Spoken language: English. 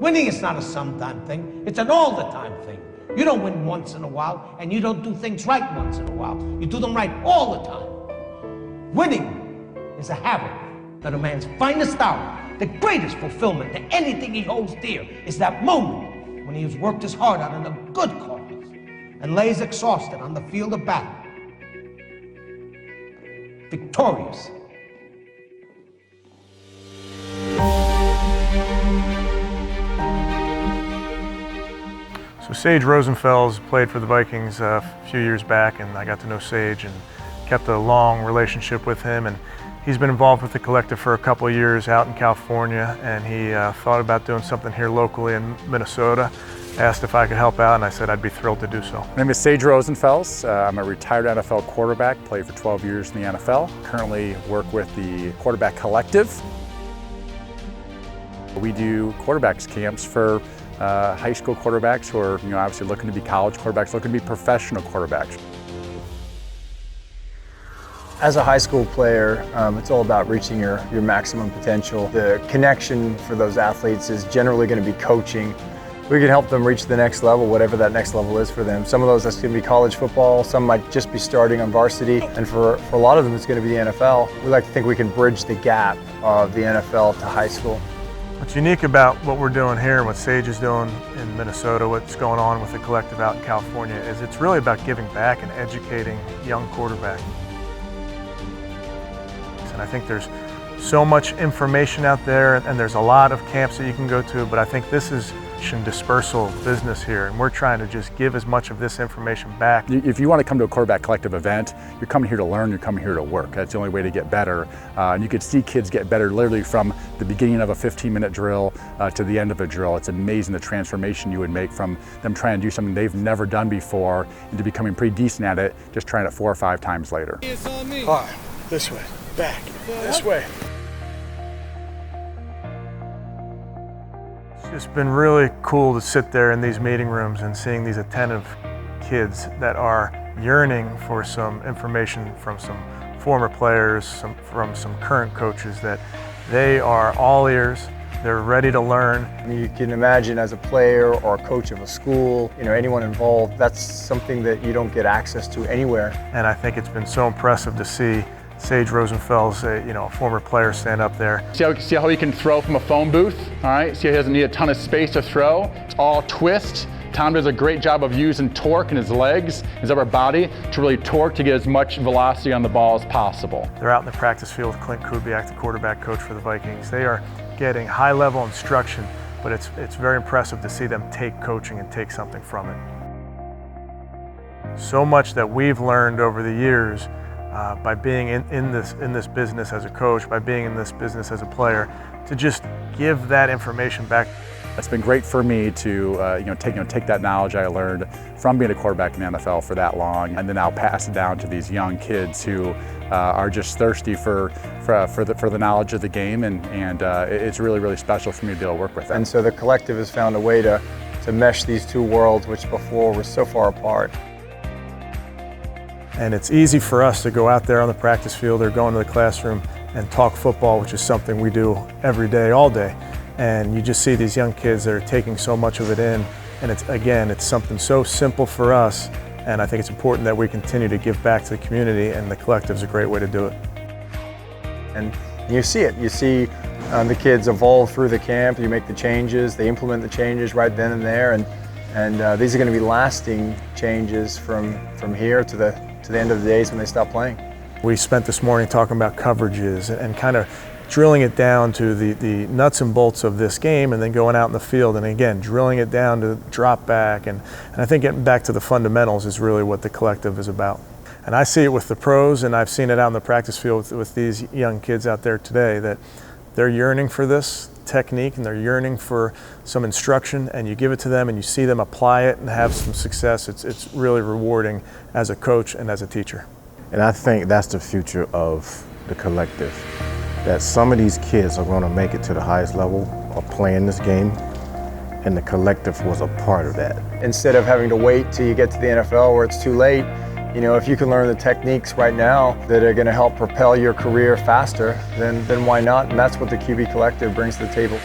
Winning is not a sometime thing, it's an all-the-time thing. You don't win once in a while, and you don't do things right once in a while. You do them right all the time. Winning is a habit that a man's finest hour, the greatest fulfillment to anything he holds dear, is that moment when he has worked his heart out on a good cause and lays exhausted on the field of battle, victorious. So Sage Rosenfels played for the Vikings a few years back, and I got to know Sage and kept a long relationship with him. And he's been involved with the collective for a couple of years out in California, and he thought about doing something here locally in Minnesota. Asked if I could help out, and I said I'd be thrilled to do so. My name is Sage Rosenfels. I'm a retired NFL quarterback, played for 12 years in the NFL. Currently work with the Quarterback Collective. We do quarterbacks camps for high school quarterbacks who are, obviously looking to be college quarterbacks, looking to be professional quarterbacks. As a high school player, it's all about reaching your maximum potential. The connection for those athletes is generally going to be coaching. We can help them reach the next level, whatever that next level is for them. Some of those, that's going to be college football, some might just be starting on varsity, and for a lot of them, it's going to be the NFL. We like to think we can bridge the gap of the NFL to high school. What's unique about what we're doing here and what Sage is doing in Minnesota, what's going on with the collective out in California, is it's really about giving back and educating young quarterbacks. And I think there's so much information out there, and there's a lot of camps that you can go to, but I think this is dispersal business here, and we're trying to just give as much of this information back. If you want to come to a quarterback collective event, you're coming here to learn, you're coming here to work. That's the only way to get better. And you could see kids get better literally from the beginning of a 15-minute drill to the end of a drill. It's amazing the transformation you would make from them trying to do something they've never done before into becoming pretty decent at it, just trying it 4 or 5 times later. Hard, this way, back, this way. It's been really cool to sit there in these meeting rooms and seeing these attentive kids that are yearning for some information from some former players, from some current coaches, that they are all ears, they're ready to learn. You can imagine as a player or a coach of a school, anyone involved, that's something that you don't get access to anywhere. And I think it's been so impressive to see Sage Rosenfels, a former player, stand up there. See how he can throw from a phone booth, all right? See how he doesn't need a ton of space to throw. It's all twist. Tom does a great job of using torque in his legs, his upper body, to really torque to get as much velocity on the ball as possible. They're out in the practice field with Clint Kubiak, the quarterback coach for the Vikings. They are getting high-level instruction, but it's very impressive to see them take coaching and take something from it. So much that we've learned over the years by being in this business as a coach, by being in this business as a player, to just give that information back. It's been great for me to take that knowledge I learned from being a quarterback in the NFL for that long, and then now pass it down to these young kids who are just thirsty for the knowledge of the game, and it's really, really special for me to be able to work with them. And so the collective has found a way to mesh these two worlds, which before were so far apart. And it's easy for us to go out there on the practice field or go into the classroom and talk football, which is something we do every day, all day. And you just see these young kids that are taking so much of it in. And it's something so simple for us. And I think it's important that we continue to give back to the community, and the collective is a great way to do it. And you see it. You see the kids evolve through the camp. You make the changes, they implement the changes right then and there. And these are going to be lasting changes from here to the end of the days when they stop playing. We spent this morning talking about coverages and kind of drilling it down to the nuts and bolts of this game, and then going out in the field and again drilling it down to drop back, and I think getting back to the fundamentals is really what the collective is about. And I see it with the pros, and I've seen it out in the practice field with these young kids out there today, that they're yearning for this technique and they're yearning for some instruction, and you give it to them and you see them apply it and have some success. It's really rewarding as a coach and as a teacher. And I think that's the future of the collective, that some of these kids are going to make it to the highest level of playing this game, and the collective was a part of that. Instead of having to wait till you get to the NFL where it's too late, if you can learn the techniques right now that are going to help propel your career faster, then why not? And that's what the QB Collective brings to the table.